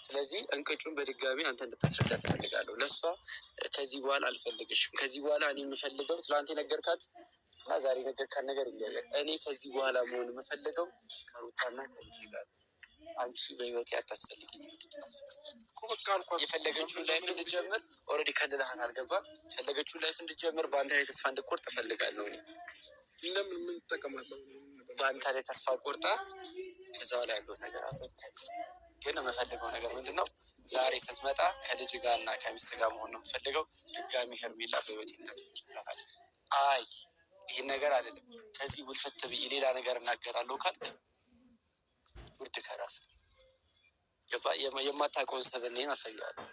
ስለዚህ እንቅጩን በድጋሚ አንተ እንድታስረዳ ትፈልጋለሁ። ለእሷ ከዚህ በኋላ አልፈልግሽም፣ ከዚህ በኋላ እኔ የምፈልገው ትላንት የነገርካት እና ዛሬ የነገርካት ነገር ይለያል። እኔ ከዚህ በኋላ መሆን የምፈልገው ከሩታና ከልጅ ጋር፣ አንቺ በህይወቴ አታስፈልጊኝ። የፈለገችውን ላይፍ እንድጀምር ኦልሬዲ ከልልሃን አልገባም። የፈለገችውን ላይፍ እንድጀምር በአንተ ላይ ተስፋ እንድቆርጥ እፈልጋለሁ። እኔ ለምን ምን ትጠቀማለሁ? በአንተ ላይ ተስፋ ቆርጣ ከዛ በኋላ ያለውን ነገር ግን የምፈልገው ነገር ምንድን ነው? ዛሬ ስትመጣ ከልጅ ጋር እና ከሚስት ጋር መሆን ነው የምፈልገው። ድጋሚ ሄርሜላ በህይወት ይነትችላታል። አይ ይህን ነገር አይደለም፣ ከዚህ ውልፍት ብዬ ሌላ ነገር እናገራለሁ ካልክ ውርድ ከራስ ገባ። የማታውቀውን ስብዕናዬን አሳያለሁ።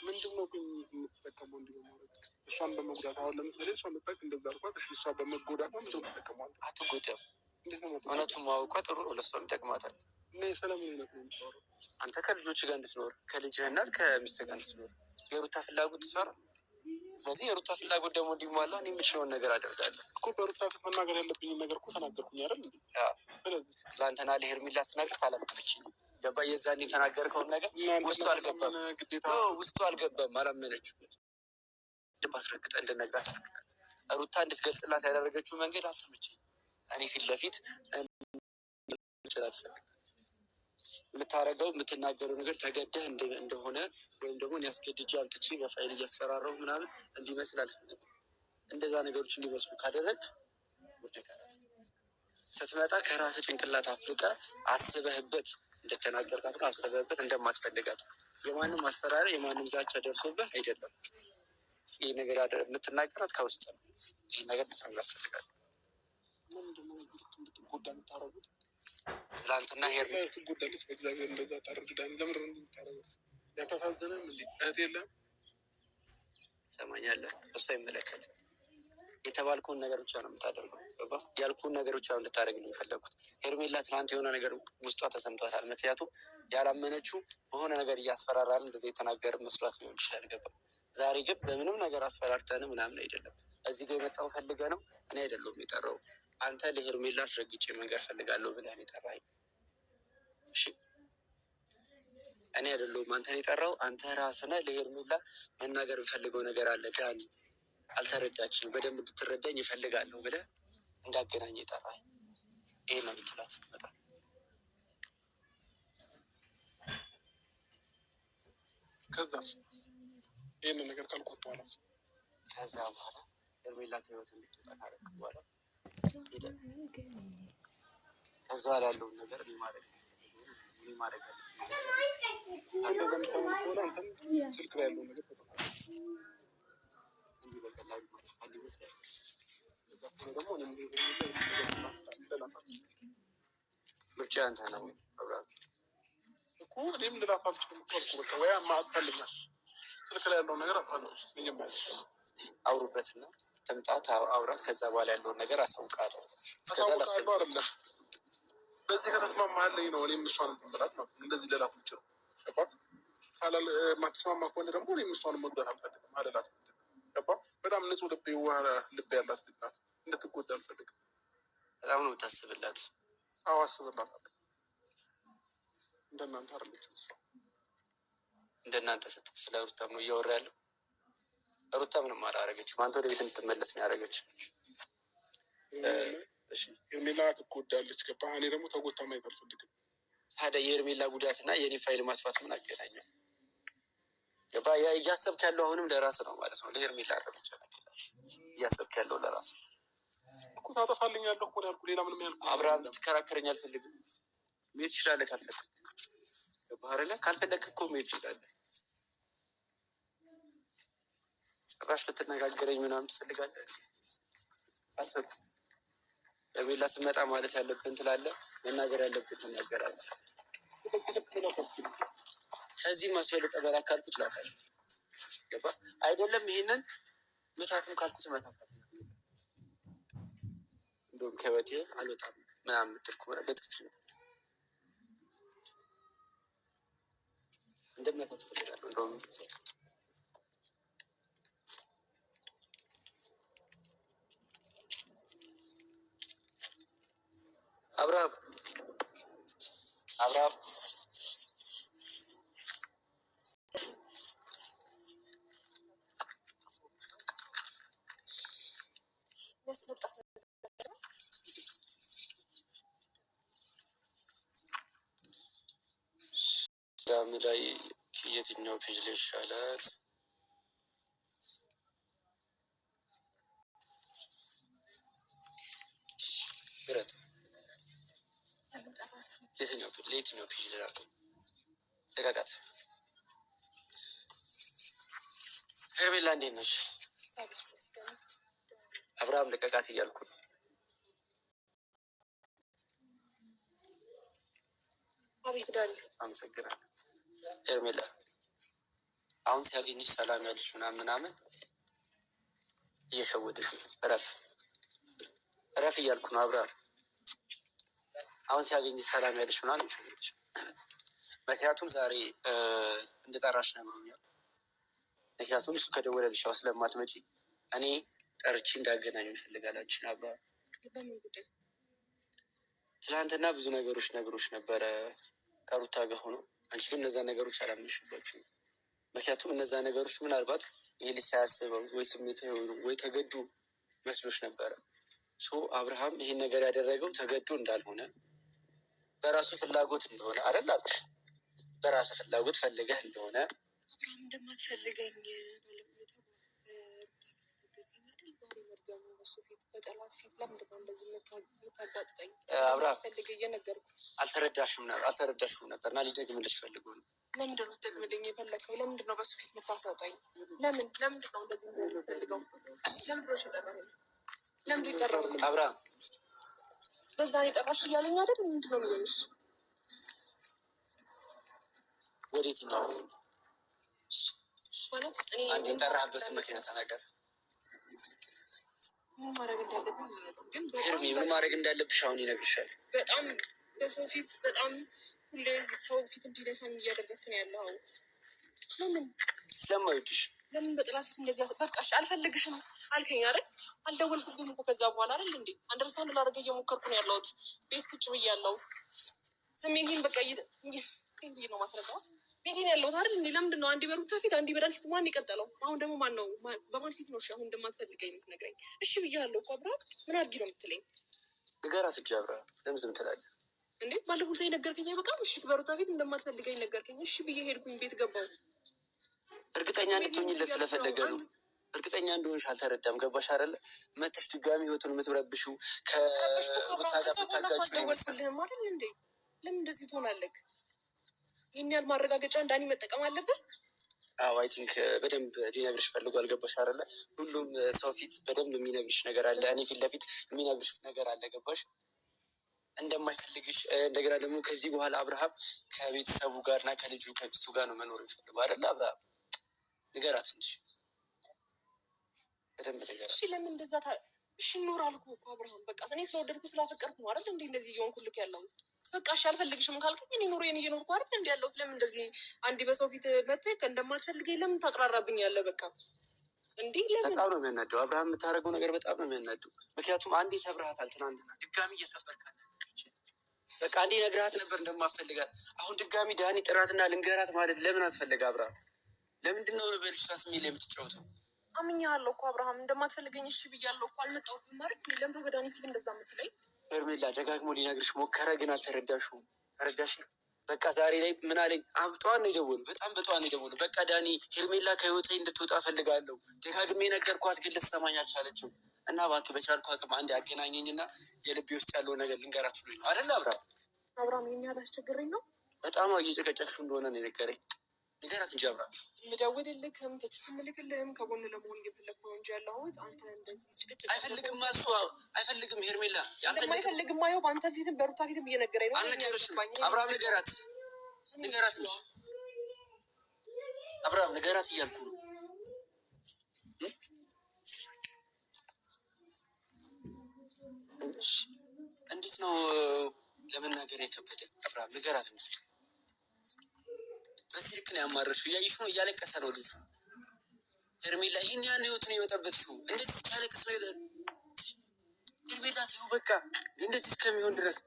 ምንድን ነው ግን የምትጠቀመው? እንዲህ በማለት እሷን በመጉዳት አሁን ለምሳሌ እሷ መጣቅ እንደዛ አልኳት። እሷ በመጎዳት ነው ምንድን ነው የምትጠቀመው? አትጎዳም። እውነቱን ማወቋ ጥሩ ነው፣ ለእሷም ይጠቅማታል። ሰለምን እውነት ነው የምታወራው አንተ ከልጆች ጋር እንድትኖር፣ ከልጅህና ከሚስት ጋር እንድትኖር የሩታ ፍላጎት ትሰራ። ስለዚህ የሩታ ፍላጎት ደግሞ እንዲሟላ እኔ የምችለውን ነገር አደርጋለሁ እኮ። በሩታ ፊት መናገር ያለብኝን ነገር እኮ ተናገርኩኝ አይደል? ትላንትና ለሄርሜላ ስናገር ታላምነችኝ። ገባ? የዛን የተናገርከውን ነገር ውስጡ አልገባም፣ ውስጡ አልገባም፣ አላመነችበት። አስረግጠ እንድነግራት ሩታ እንድትገልጽላት ያደረገችው መንገድ አልተመቸኝም። እኔ ፊት ለፊት የምታረገው የምትናገረው ነገር ተገደህ እንደሆነ ወይም ደግሞ ያስገድጄ አምጥቼ በፋይል እያስፈራረው ምናምን እንዲመስል አልፈልግም። እንደዛ ነገሮች እንዲመስሉ ካደረግ ወደ ከራስ ስትመጣ ከራስ ጭንቅላት አፍልቀ አስበህበት እንደተናገርካት አስበህበት እንደማትፈልጋት የማንም ማስፈራሪያ የማንም ዛቻ ደርሶብህ አይደለም። ይህ ነገር የምትናገራት ከውስጥ ነው። ይህ ነገር ያስፈልጋል። እንድትጎዳ የምታረጉት ትላንትና ሄርሜላ ትጎዳለች። በእግዚአብሔር እንደዛ ታደርግዳል። ለምን እንደምታረጉት ያተሳዘነም እንዴ? እህት የለም ሰማኛለህ። እሷ ይመለከት የተባልኩን ነገር ብቻ ነው የምታደርገው። ገባ? ያልኩን ነገር ብቻ ነው እንድታደርግ ነው የፈለጉት። ሄርሜላ ትላንት የሆነ ነገር ውስጧ ተሰምቷታል። ምክንያቱም ያላመነችው በሆነ ነገር እያስፈራራል እንደዚህ የተናገር መስሏት ሊሆን ይችላል። ገባ? ዛሬ ግን በምንም ነገር አስፈራርተን ምናምን አይደለም እዚህ ጋር የመጣው ፈልገ ነው። እኔ አይደለሁም የጠራው። አንተ ለሄርሜላ አስረግጬ መንገር ፈልጋለሁ ብለህ የጠራኸኝ። እሺ እኔ አይደለሁም አንተን የጠራው። አንተ ራስህ ነህ ለሄርሜላ መናገር የምፈልገው ነገር አለ። ዳኒ አልተረዳችም፣ በደንብ እንድትረዳኝ ይፈልጋለሁ ብለህ እንዳገናኝ የጠራኸኝ። ይሄ ነው የምትላት። በጣም ከዛ ይህንን ነገር ካልቆጥ በኋላ ከዛ በኋላ ሄርሜላ ከህይወት እንድትወጣ ካደረግክ በኋላ ከዛ በኋላ ያለውን ነገር እኔ ማድረግ አንተ በምታሆን ከሆነ አንተም ስልክ ላይ ያለውን ነገር እንዲህ በቀላሉ ማጠፋል ይመስላል። ደግሞ ምርጫ አንተ ነው እኮ። እኔም ልላት አልችልም እኮ በቃ ወይ አታልኛል። ስልክ ላይ ያለውን ነገር አታለ አውሩበትና ትምጣት አውራት። ከዛ በኋላ ያለውን ነገር አሳውቃለሁ። እስከዛ ላስብ አይደለም። በዚህ ከተስማማለኝ ነው እኔም እሷን እንትን ብላት ነው እንደዚህ ልላት የምችለው። ገባህ? ካላል ማትስማማ ከሆነ ደግሞ እኔም እሷን መጉዳት አልፈልግም አልላት። ገባህ? በጣም ንጹህ ልብ የዋህ ልብ ያላት ልጅ ናት። እንድትጎዳ አልፈልግም። በጣም ነው የምታስብላት። አዎ አስብላታለሁ። እንደናንተ አይደለችም እሷ። እንደናንተ ስለ ሩታም ነው እያወራ ያለው። ሩታ ምንም አላደረገችም። አንተ ወደ ቤት እንድትመለስ ነው ያደረገች። እሺ ሄርሜላ ትጎዳለች። ገባህ? እኔ ደግሞ ተጎድታ ማየት አልፈልግም። ታዲያ የሄርሜላ ጉዳት እና የኔ ፋይል ማጥፋት ምን አገናኘው? ገባህ? እያሰብክ ያለው አሁንም ለራስ ነው ማለት ነው። ለሄርሜላ አረብቻ ነክላል እያሰብክ ያለው ለራስ እኮ። ታጠፋልኛለህ እኮ ያልኩህ ሌላ ምንም ያልኩህ። አብርሃም ልትከራከረኝ አልፈልግም። መሄድ ትችላለህ ካልፈለግ። ገባህ አይደለ? ካልፈለግ እኮ መሄድ ትችላለህ። ጭራሽ ልትነጋገረኝ ምናምን ትፈልጋለህ? አልፈልግም። ሄርሜላ ስመጣ ማለት ያለብን ትላለህ፣ መናገር ያለብን ትናገራለህ። ከዚህ ማስፈልጠ በላ ካልኩ ትላለህ። ገባህ አይደለም? ይሄንን ምታትም ካልኩ ትመታለህ። እንደውም ከበቴ አልወጣም ምናምን የምትል ከሆነ በጥፊ እንደምነታት ትፈልጋለህ። እንደውም አብርሃም ዳም ላይ የትኛው ፔጅ ላይ ይሻላል? ብረት ለየትኛው ፔጅ ላይ ላከኝ? ልቀቃት። ሄርሜላ እንዴት ነሽ? አብርሃም ልቀቃት እያልኩ ነው። አቤት ዳኒ። አመሰግናለሁ። ሄርሜላ አሁን ሲያገኝሽ ሰላም ያልሽ ምናምን እየሸወደሽ ነው። እረፍ እያልኩ ነው አብርሃም። አሁን ሲያገኝሽ ሰላም ያልሽ ምናምን እየሸወደሽ ነው። ምክንያቱም ዛሬ እንድጠራሽ ነግሮኛል። ምክንያቱም እሱ ከደወለልሽ ያው ስለማትመጪ እኔ ጠርቼ እንዳገናኝ ይፈልጋላችን አብርሃም። ትናንትና ብዙ ነገሮች ነግሮች ነበረ ከሩታ ጋር ሆኖ፣ አንቺ ግን እነዛ ነገሮች አላመንሽባችሁም። ምክንያቱም እነዛ ነገሮች ምናልባት ይህ ልጅ ሳያስበው ወይ ስሜት ወይ ተገዶ መስሎች ነበረ። አብርሃም ይህን ነገር ያደረገው ተገዶ እንዳልሆነ በራሱ ፍላጎት እንደሆነ አይደል? በራሱ ፍላጎት ፈልገህ እንደሆነ እንደማትፈልገኝ አልተረዳሽም ነበር እና ሊደግምልሽ ፈልጎ ነው። ለምንድን ነው ልትደግምልኝ የፈለግከው? ለምንድን ነው በሱ ፊት የምታስወጣኝ? ለምንድን ነው እንደዚህ የምፈልገው? ለምንድን ይጠራው? አብርሃም በዛ የጠራሽ እያለኝ አይደል? ምንድን ነው የሚለኝሽ? ወዴት ነው ማለት አንድ የጠራህበትን ምክንያት ተናገር። ምን ማድረግ እንዳለብሽ አሁን ይነግርሻል። በጣም በሰው ፊት በጣም ሁሌ ሰው ፊት እንዲነሳኝ እያደረግክ ነው ያለው። ለምን? ስለማይወድሽ። ለምን በጥላት ፊት እንደዚህ በቃሽ፣ አልፈልግሽም አልከኝ አይደል? አልደወልኩብህም እኮ ከዛ በኋላ አይደል እንዴ? አንደርስታንድ ላደርግ እየሞከርኩ ነው ያለሁት። ቤት ቁጭ ብያለሁ። ስሜቴን በቃ ብዬ ነው ማስረዳው። ቤቴን ያለሁት አይደል እንዴ? ለምንድን ነው አንዴ በሩታ ፊት አንዴ በዳኒ ፊት ማን የቀጠለው? አሁን ደግሞ ማን ነው? በማን ፊት ነው? አሁን እንደማትፈልገኝ የምትነግረኝ? እሺ ብያለሁ እኮ አብርሃም። ምን አድርጊ ነው የምትለኝ? ንገራት እንጂ አብርሃም። ለምን ዝም ትላለህ እንዴ? ባለፈው ላይ ነገርከኝ አይበቃም? እሺ በሩታ ፊት እንደማትፈልገኝ ነገርከኝ። እሺ ብዬ ሄድኩኝ፣ ቤት ገባሁ። እርግጠኛ እንድትሆኝለት ስለፈለገ ነው። እርግጠኛ እንደሆንሽ አልተረዳም። ገባሽ አይደለ? መተሽ ድጋሚ ህይወቱን የምትረብሽው ከሩታ ጋር ብታጋጩ አይመስልህም አይደል እንዴ? ለምን እንደዚህ ትሆናለህ? ይህን ያህል ማረጋገጫ እንዳኒ መጠቀም አለብህ። አዎ አይ ቲንክ በደንብ ሊነግርሽ ፈልጎ አልገባሽ አይደለ? ሁሉም ሰው ፊት በደንብ የሚነግርሽ ነገር አለ። እኔ ፊት ለፊት የሚነግርሽ ነገር አለ። ገባሽ? እንደማይፈልግሽ እንደገና ደግሞ ከዚህ በኋላ አብርሃም ከቤተሰቡ ጋር እና ከልጁ ከሚስቱ ጋር ነው መኖር የሚፈልገው አይደለ? አብርሃም ንገራት እንጂ በደንብ ንገራት። እሺ ለምን እንደዛ እሺ ኖር አልኩህ እኮ አብርሃም። በቃ እኔ ስለወደድኩ ስላፈቀርኩ ነው አይደል? እንደዚህ እየሆንኩልክ ያለው በቃ እሺ አልፈልግሽም ካልከኝ እኔ ኑሮዬን እየኖርኩ አይደል እንዲ ያለሁት። ለምን እንደዚህ አንዴ በሰው ፊት መጥተህ እንደማትፈልገኝ ለምን ታቅራራብኛለህ? በቃ እንዲህ ለምን? በጣም ነው የሚያናደው አብርሃም፣ የምታደርገው ነገር በጣም ነው የሚያናደው። ምክንያቱም አንዴ ሰብረሃታል፣ ትናንትና ድጋሚ እየሰበርካል። በቃ አንዴ ነግረሃት ነበር እንደማትፈልጋት። አሁን ድጋሚ ዳኒ ጥራትና ልንገራት ማለት ለምን አስፈለገ አብርሃም? ለምንድን ነው በልጅቷ ስሜት ላይ የምትጫወተው? አምኜሃለሁ እኮ አብርሃም፣ እንደማትፈልገኝ እሺ ብያለሁ እኮ። አልመጣሁትም ማለት ለምን በዳኒ ፊት እንደዛ የምትለኝ? ሄርሜላ ደጋግሞ ሊነግርሽ ሞከረ፣ ግን አልተረዳሽውም። ተረዳሽ? በቃ ዛሬ ላይ ምን አለኝ? ጠዋት ነው የደወሉ፣ በጣም በጠዋት ነው የደወሉ። በቃ ዳኒ ሄርሜላ ከህይወቴ እንድትወጣ ፈልጋለሁ፣ ደጋግሜ ነገርኳት፣ ግን ልትሰማኝ አልቻለችም። እና እባክህ በቻልኩ አቅም አንድ ያገናኘኝና የልቤ ውስጥ ያለው ነገር ልንገራት ብሎኝ ነው አይደል? አብርሃም ይሄን ያህል አስቸግረኝ ነው? በጣም እየጨቀጨቅሽው እንደሆነ ነው የነገረኝ። ንገራት እንጂ አብርሃም። ልደውልልክም ቴክስት ምልክልህም ከጎን ለመሆን እየፈለግኩ ነው እንጂ ያለሁት አንተ እንደዚህ ጭቅጭቅ አይፈልግም። እሱ አይፈልግም ሄርሜላ አይፈልግም። አይሆን በአንተ ፊትም በሩታ ፊትም እየነገረኝ ነው። አልነገረሽም አብርሃም። ንገራት እንጂ አብርሃም ንገራት እያልኩ ነው። እንዴት ነው ለመናገር የከበደ? አብርሃም ንገራት እንጂ። በዚህ ልክ ነው ያማረሽው። እያየሽ ነው፣ እያለቀሰ ነው ልጁ። ሄርሜላ ይህን ያን ህይወቱን የመጠበቅሽው እንደዚህ እስኪያለቅስ ነው። ሄርሜላ ተይው በቃ እንደዚህ እስከሚሆን ድረስ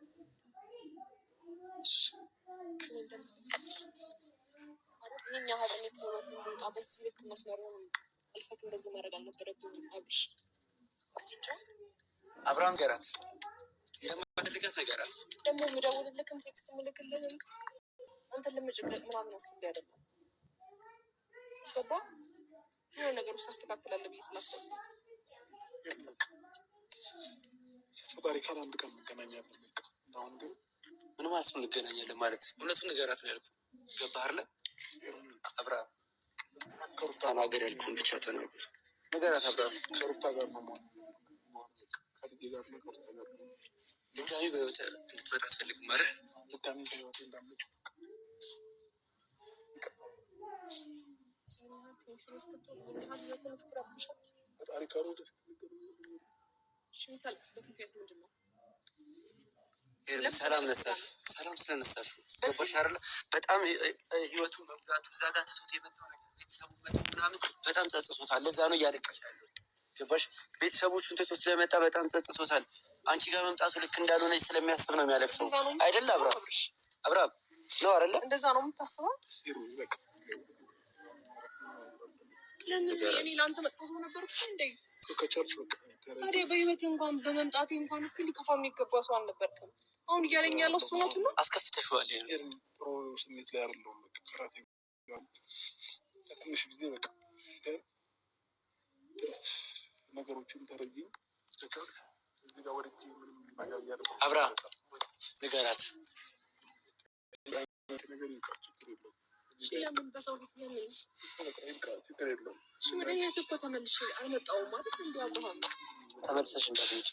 ይህን ያህል እኔ ከህይወት እንድወጣ በዚህ ልክ መስመር አልፈት እንደዚህ ማድረግ አልነበረብኝም አብርሽ። አብርሃም ገራት እንደማትልቀት ነገራት። ደግሞ የምደውልልክም ቴክስት ምልክልህም አንተን ለመጨቅለቅ ምናምን አስቤ አይደለም። ገባ የሆነ ነገር ውስጥ አስተካክላለሁ ብዬ ስላሰብኩ ፈጣሪ ካለ አንድ ቀን እንገናኛለን። አሁን ግን ምን ማለት ነው እንገናኛለን ማለት? እውነቱን ንገራት ነው ያልኩህ። ገባህ አይደለ? አብርሃም ተናገር ያልኩህን ብቻ ተናገር። ንገራት አብርሃም። ከሩታ ጋር ነው ከልጄ ጋር ነው። ከሩታ ጋር ነው። ድጋሚ በህይወት እንድትመጣ አትፈልግም አይደል? ድጋሚ በህይወት እንዳመጭ ፈጣሪ ካለ ወደፊት ሰላም ነሳሹ። ሰላም ስለነሳሹ ገባሽ አይደለ? በጣም ህይወቱ መብጋቱ እዛ ጋር ትቶት የመጣው ነገር ቤተሰቡ ምናምን በጣም ጸጽቶታል። ለዛ ነው እያለቀሰ ያለው። ገባሽ? ቤተሰቦቹን ትቶ ስለመጣ በጣም ጸጽቶታል። አንቺ ጋር መምጣቱ ልክ እንዳልሆነች ስለሚያስብ ነው የሚያለቅሰው አይደለ? አብርሃም ነው አይደለ? እንደዛ ነው የምታስበው? ለምን ለአንተ መጥፎ ሰው ነበርኩ እንዴ? ታዲያ በህይወቴ እንኳን በመምጣቴ እንኳን እኮ ሊከፋ የሚገባ ሰው አልነበርክም። አሁን እያለኝ ያለው እሱ እውነቱን ነው። አስከፍተሽዋል። ጥሩ ስሜት ላይ አይደለሁም። ትንሽ ጊዜ በቃ ነገሮችን ተረጅኝ። አብርሃም ንገራት። ለምን በሰው ፊት ለምን ወደ የት እኮ ተመልሼ አልመጣሁም ማለት እንዲ አብርሃም ተመልሰሽ እንዳትመጪ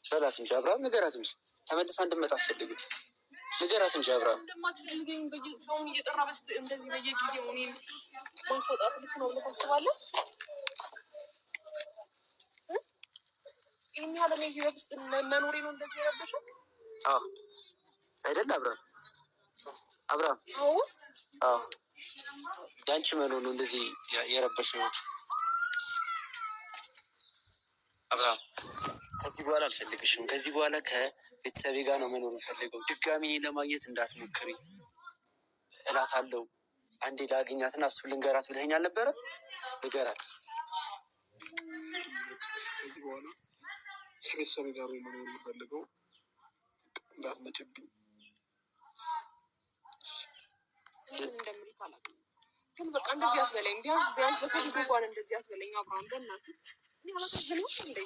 በላት እንጂ አብርሃም ንገራት እንጂ ተመልሳ እንድመጣ አትፈልግም። ንገራት እንጂ አብርሃም እንደማትፈልገኝ ሰውን እየጠራ በስት እንደዚህ በየጊዜው እኔን ማስወጣት ልክ ነው ብለህ ታስባለህ? ይህን ያህል እኔ ህይወት ውስጥ መኖሬ ነው እንደዚህ የረበሸው? አይደል አብርሃም? ያንቺ መኖር ነው እንደዚህ የረበሸው። አብርሃም ከዚህ በኋላ አልፈልግሽም። ከዚህ በኋላ ከቤተሰቤ ጋር ነው መኖር ፈልገው። ድጋሚ ለማግኘት እንዳትሞክሪ እላታለሁ። አንዴ ላገኛትና እሱ ልንገራት ብለኸኝ አልነበረ? ንገራት። ከዚህ በኋላ ከቤተሰቤ ጋር መኖር የምፈልገው እንዳትመጭብኝ። እንደምልህ አላውቅም፣ ግን በቃ እንደዚህ አትበለኝ። ቢያንስ በሰው ፊት እንኳን እንደዚህ አትበለኝ አብርሃም። በእናትህ እኔ አላሳዝንም እንዴ?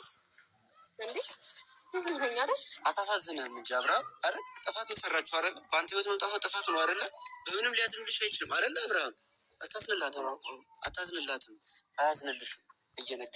አታሳዝንህም እንጂ አብርሃም። አረ ጥፋት የሰራችሁ አይደለ? በአንተ ህይወት መምጣቷ ጥፋት ነው አይደለ? በምንም ሊያዝንልሽ አይችልም አይደለ? አብርሃም አታዝንላትም፣ አያዝንልሽም። እየነገ